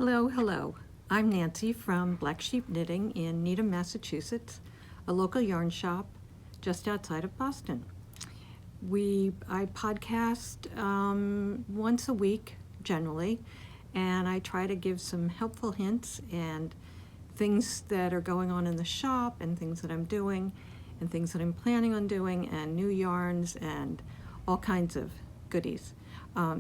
Hello, hello. I'm Nancy from Black Sheep Knitting in Needham, Massachusetts, a local yarn shop just outside of Boston. I podcast once a week, generally, and I try to give some helpful hints and things that are going on in the shop and things that I'm doing and things that I'm planning on doing and new yarns and all kinds of goodies.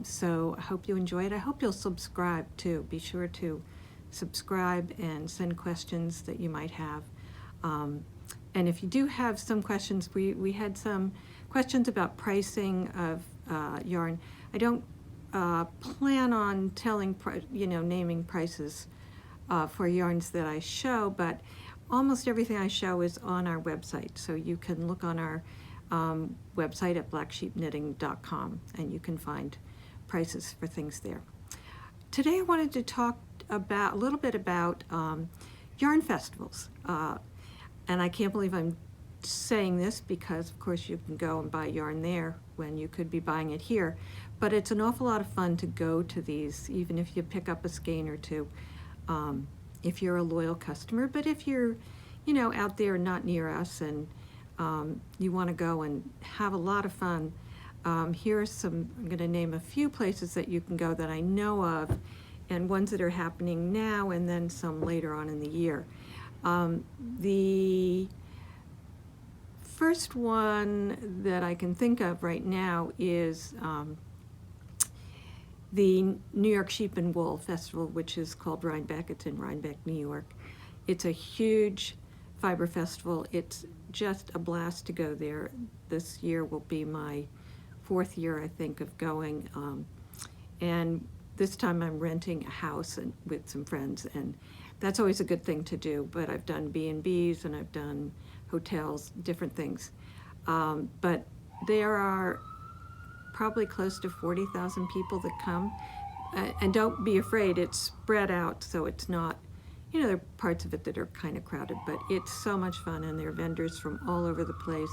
So I hope you enjoy it. I hope you'll subscribe too. Be sure to subscribe and send questions that you might have. And if you do have some questions, we had some questions about pricing of yarn. I don't plan on naming prices for yarns that I show, but almost everything I show is on our website. So you can look on our website at blacksheepknitting.com and you can find prices for things there. Today I wanted to talk a little bit about yarn festivals. And I can't believe I'm saying this because of course you can go and buy yarn there when you could be buying it here. But it's an awful lot of fun to go to these, even if you pick up a skein or two, if you're a loyal customer. But if you're, out there not near us and you want to go and have a lot of fun, here are some, I'm going to name a few places that you can go that I know of, and ones that are happening now and then some later on in the year. The first one that I can think of right now is the New York Sheep and Wool Festival, which is called Rhinebeck. It's in Rhinebeck, New York. It's a huge fiber festival. It's just a blast to go there. This year will be my 4th year, I think, of going. And this time I'm renting a house with some friends, and that's always a good thing to do. But I've done B&Bs and I've done hotels, different things. But there are probably close to 40,000 people that come. And don't be afraid, it's spread out, so it's not, there are parts of it that are kind of crowded, but it's so much fun, and there are vendors from all over the place.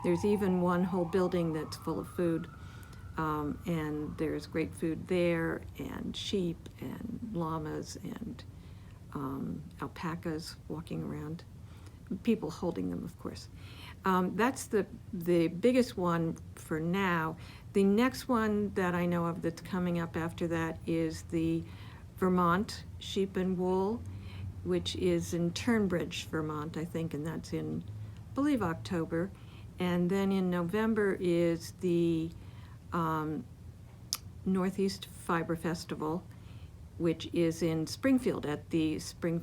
There's even one whole building that's full of food, and there's great food there, and sheep, and llamas, and alpacas walking around, people holding them, of course. That's the biggest one for now. The next one that I know of that's coming up after that is the Vermont Sheep and Wool, which is in Turnbridge, Vermont, I think, and that's in, I believe, October. And then in November is the Northeast Fiber Festival, which is in Springfield at the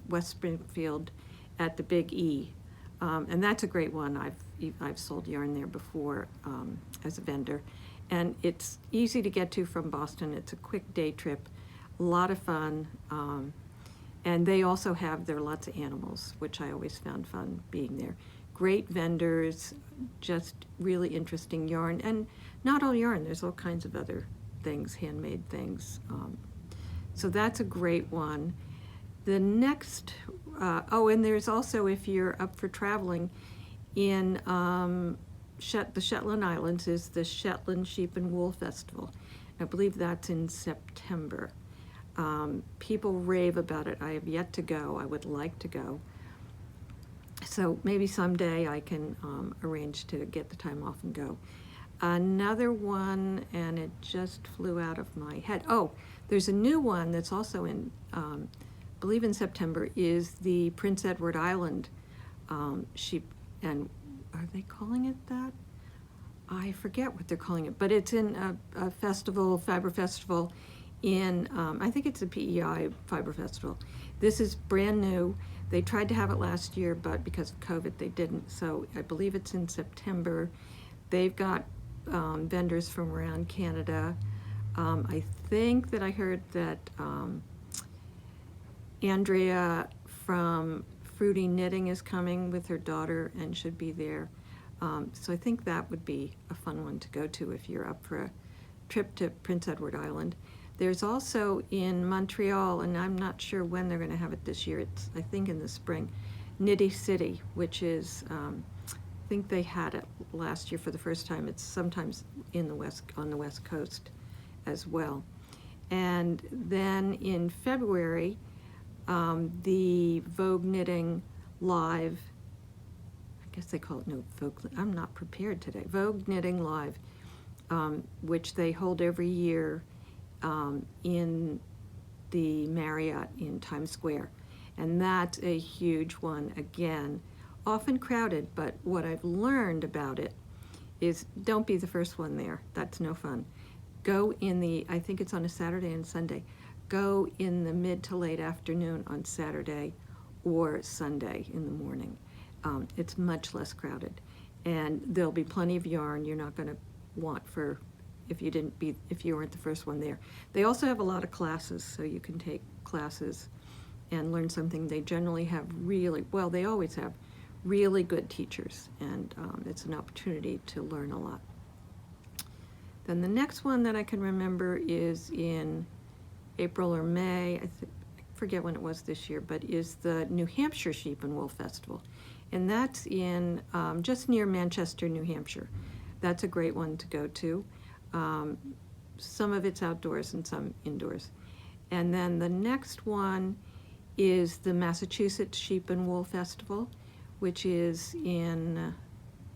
West Springfield at the Big E. And that's a great one. I've sold yarn there before as a vendor. And it's easy to get to from Boston. It's a quick day trip, a lot of fun. And they also have, there are lots of animals, which I always found fun being there. Great vendors, just really interesting yarn. And not all yarn, there's all kinds of other things, handmade things. So that's a great one. The next, and there's also, if you're up for traveling, in the Shetland Islands is the Shetland Sheep and Wool Festival. I believe that's in September. People rave about it. I have yet to go. I would like to go. So maybe someday I can arrange to get the time off and go. Another one, and it just flew out of my head. Oh, there's a new one that's also in, I believe in September, is the Prince Edward Island sheep, and are they calling it that? I forget what they're calling it, but it's in a festival, fiber festival in, I think it's a PEI fiber festival. This is brand new. They tried to have it last year, but because of COVID, they didn't. So I believe it's in September. They've got vendors from around Canada. I think that I heard that Andrea from Fruity Knitting is coming with her daughter and should be there. So I think that would be a fun one to go to if you're up for a trip to Prince Edward Island. There's also in Montreal, and I'm not sure when they're going to have it this year, it's I think in the spring, Knitty City, which is, I think they had it last year for the first time. It's sometimes on the West Coast as well. And then in February, the Vogue Knitting Live, I guess they call it, no, Vogue, I'm not prepared today, Vogue Knitting Live, which they hold every year in the Marriott in Times Square. And that's a huge one, again, often crowded, but what I've learned about it is don't be the first one there. That's no fun. Go in the, I think it's on a Saturday and Sunday, go in the mid to late afternoon on Saturday or Sunday in the morning. It's much less crowded. And there'll be plenty of yarn you're not gonna want for if you weren't the first one there. They also have a lot of classes, so you can take classes and learn something. They generally have they always have really good teachers, and it's an opportunity to learn a lot. Then the next one that I can remember is in April or May, I forget when it was this year, but is the New Hampshire Sheep and Wool Festival. And that's in just near Manchester, New Hampshire. That's a great one to go to. Some of it's outdoors and some indoors. And then the next one is the Massachusetts Sheep and Wool Festival, which is in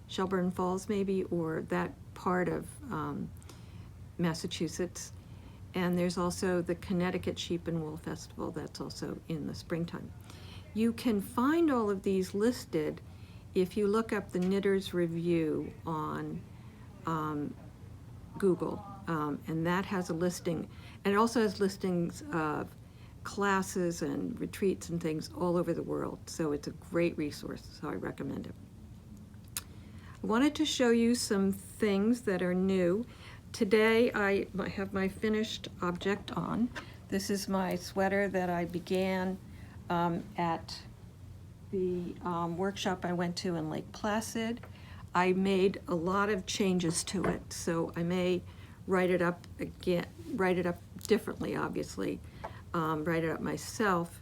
Shelburne Falls maybe, or that part of Massachusetts. And there's also the Connecticut Sheep and Wool Festival that's also in the springtime. You can find all of these listed if you look up the Knitter's Review on Google, and that has a listing, and it also has listings of classes and retreats and things all over the world, so it's a great resource, so I recommend it. I wanted to show you some things that are new. Today I have my finished object on. This is my sweater that I began at the workshop I went to in Lake Placid. I made a lot of changes to it, so I may write it up again, write it up differently, obviously, write it up myself.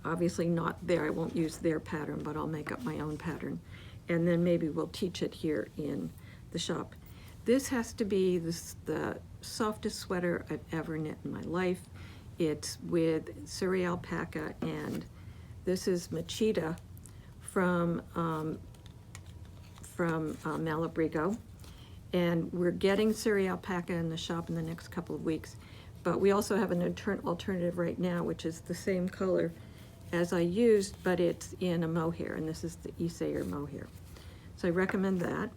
Obviously not there, I won't use their pattern, but I'll make up my own pattern. And then maybe we'll teach it here in the shop. This has to be the softest sweater I've ever knit in my life. It's with Surrey alpaca, and this is Machida from Malabrigo. And we're getting Surrey alpaca in the shop in the next couple of weeks. But we also have an alternative right now, which is the same color as I used, but it's in a mohair, and this is the Isayer mohair. So I recommend that.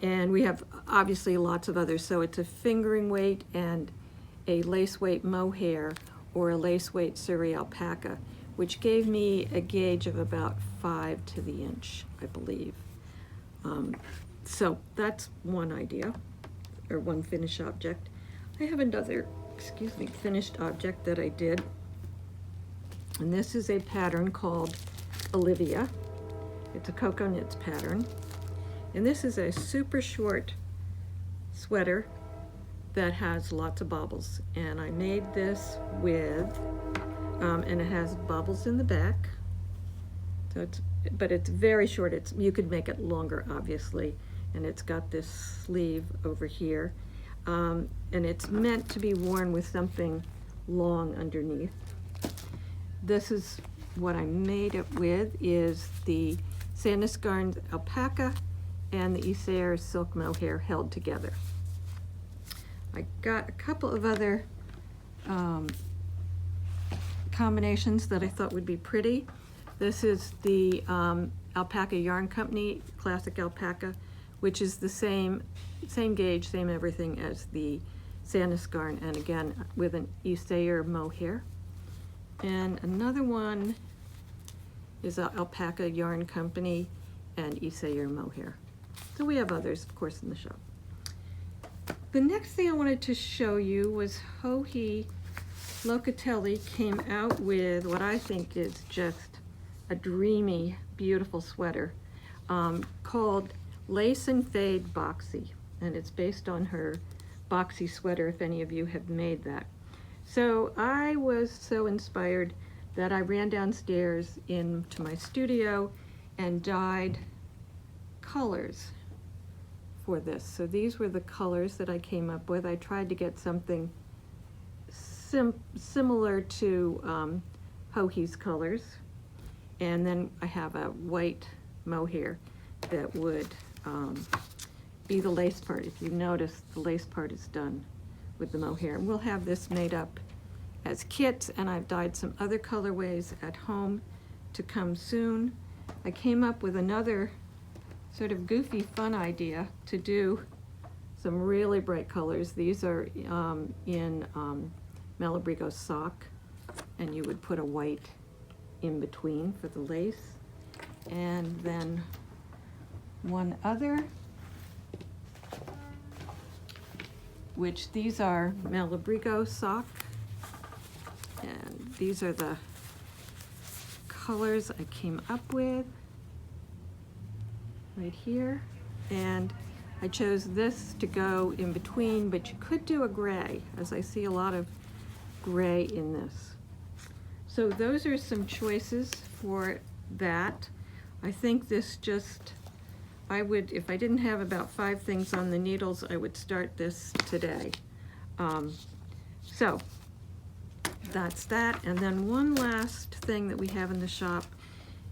And we have obviously lots of others. So it's a fingering weight and a lace weight mohair or a lace weight Surrey alpaca, which gave me a gauge of about 5 to the inch, I believe. So that's one idea, or one finished object. I have another, finished object that I did. And this is a pattern called Olivia. It's a Cocoa Knits pattern. And this is a super short sweater that has lots of bobbles. And I made this with, and it has bobbles in the back. So but it's very short. You could make it longer, obviously. And it's got this sleeve over here. And it's meant to be worn with something long underneath. This is what I made it with, is the Sandnes alpaca and the Isayer silk mohair held together. I got a couple of other combinations that I thought would be pretty. This is the Alpaca Yarn Company Classic Alpaca, which is the same gauge, same everything as the Sandnes garn, and again with an Isayer mohair. And another one is Alpaca Yarn Company and Isayer mohair. So we have others, of course, in the shop. The next thing I wanted to show you was Joji Locatelli came out with what I think is just a dreamy, beautiful sweater called Lace and Fade Boxy. And it's based on her boxy sweater, if any of you have made that. So I was so inspired that I ran downstairs into my studio and dyed colors for this. So these were the colors that I came up with. I tried to get something similar to Hohi's colors. And then I have a white mohair that would be the lace part. If you notice, the lace part is done with the mohair. And we'll have this made up as kits, and I've dyed some other colorways at home to come soon. I came up with another sort of goofy, fun idea to do some really bright colors. These are in Malabrigo sock, and you would put a white in between for the lace. And then one other, which these are Malabrigo sock, and these are the colors I came up with right here. And I chose this to go in between, but you could do a gray, as I see a lot of gray in this. So those are some choices for that. I think this just, I would, if I didn't have about 5 things on the needles, I would start this today. So that's that. And then one last thing that we have in the shop.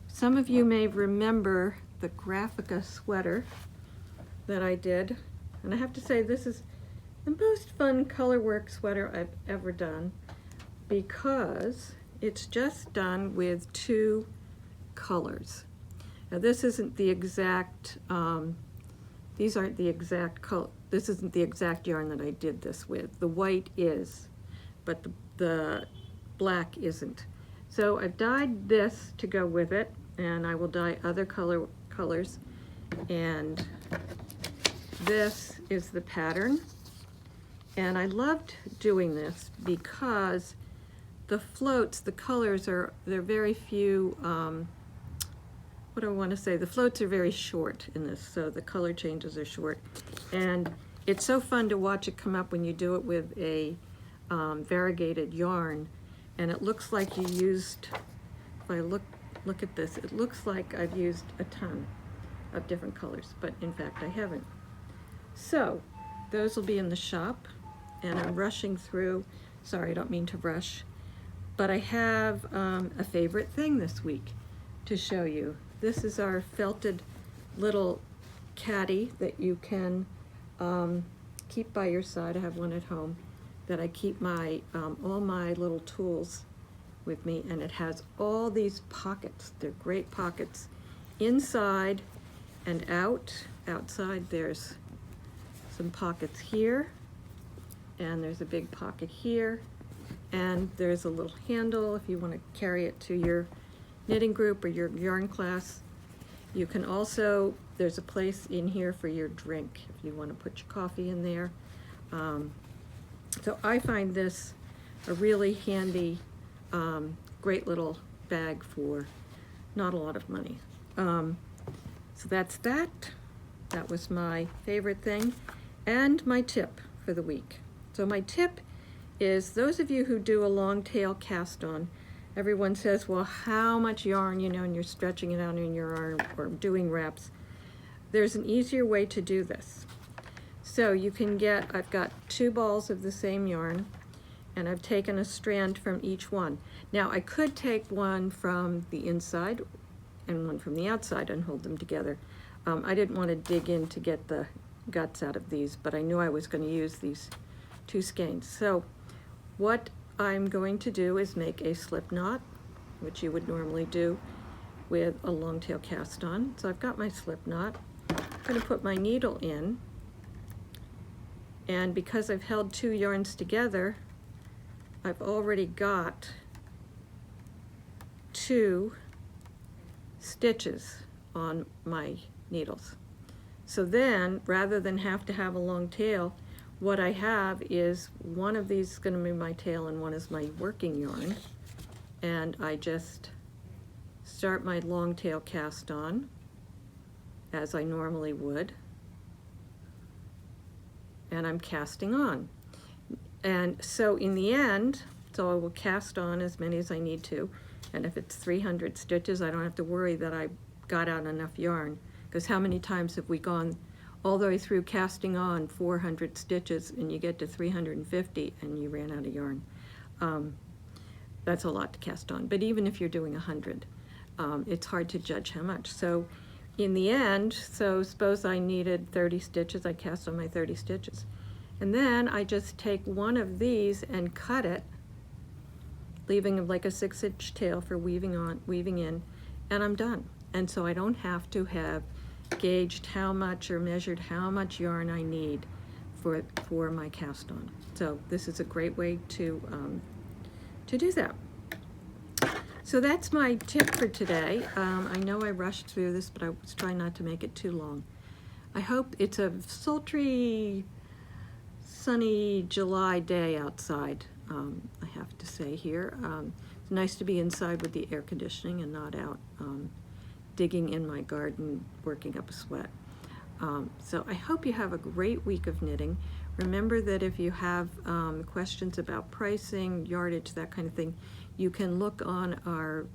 Some of you may remember the Graphica sweater that I did. And I have to say, this is the most fun color work sweater I've ever done, because it's just done with 2 colors. Now this isn't the exact, these aren't the exact color, this isn't the exact yarn that I did this with. The white is, but the black isn't. So I've dyed this to go with it, and I will dye other colors. And this is the pattern. And I loved doing this because the floats, the colors they're very few, what do I want to say? The floats are very short in this, so the color changes are short. And it's so fun to watch it come up when you do it with a variegated yarn. And it looks like you used, if I look at this, it looks like I've used a ton of different colors, but in fact I haven't. So those will be in the shop, and I'm rushing through. Sorry, I don't mean to rush, but I have a favorite thing this week to show you. This is our felted little caddy that you can keep by your side. I have one at home that I keep my all my little tools with me, and it has all these pockets. They're great pockets inside and out. Outside there's some pockets here, and there's a big pocket here, and there's a little handle if you want to carry it to your knitting group or your yarn class. You can also, there's a place in here for your drink if you want to put your coffee in there. So I find this a really handy, great little bag for not a lot of money. So that's that. That was my favorite thing, and my tip for the week. So my tip is, those of you who do a long tail cast on, everyone says, well, how much yarn, and you're stretching it out in your arm or doing wraps. There's an easier way to do this. So you can get, I've got 2 balls of the same yarn, and I've taken a strand from each one. Now I could take one from the inside and one from the outside and hold them together. I didn't want to dig in to get the guts out of these, but I knew I was going to use these 2 skeins. So what I'm going to do is make a slip knot, which you would normally do with a long tail cast on. So I've got my slip knot. I'm going to put my needle in, and because I've held 2 yarns together, I've already got 2 stitches on my needles. So then, rather than have to have a long tail, what I have is one of these is going to be my tail and one is my working yarn. And I just start my long tail cast on as I normally would. And I'm casting on. And so in the end, so I will cast on as many as I need to. And if it's 300 stitches, I don't have to worry that I got out enough yarn. Because how many times have we gone all the way through casting on 400 stitches, and you get to 350 and you ran out of yarn. That's a lot to cast on, but even if you're doing 100, it's hard to judge how much. So in the end, so suppose I needed 30 stitches, I cast on my 30 stitches. And then I just take one of these and cut it, leaving like a 6-inch tail for weaving in, and I'm done. And so I don't have to have gauged how much or measured how much yarn I need for my cast on. So this is a great way to do that. So that's my tip for today. I know I rushed through this, but I was trying not to make it too long. I hope it's a sultry, sunny July day outside, I have to say here. It's nice to be inside with the air conditioning and not out digging in my garden, working up a sweat. So I hope you have a great week of knitting. Remember that if you have questions about pricing, yardage, that kind of thing, you can look on our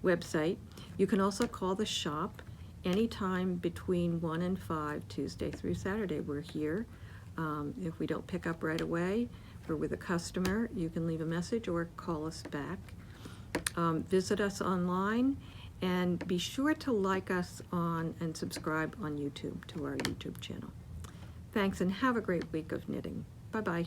website. You can also call the shop anytime between 1 and 5, Tuesday through Saturday. We're here. If we don't pick up right away, we're with a customer, you can leave a message or call us back. Visit us online, and be sure to like us on and subscribe on YouTube to our YouTube channel. Thanks, and have a great week of knitting. Bye-bye.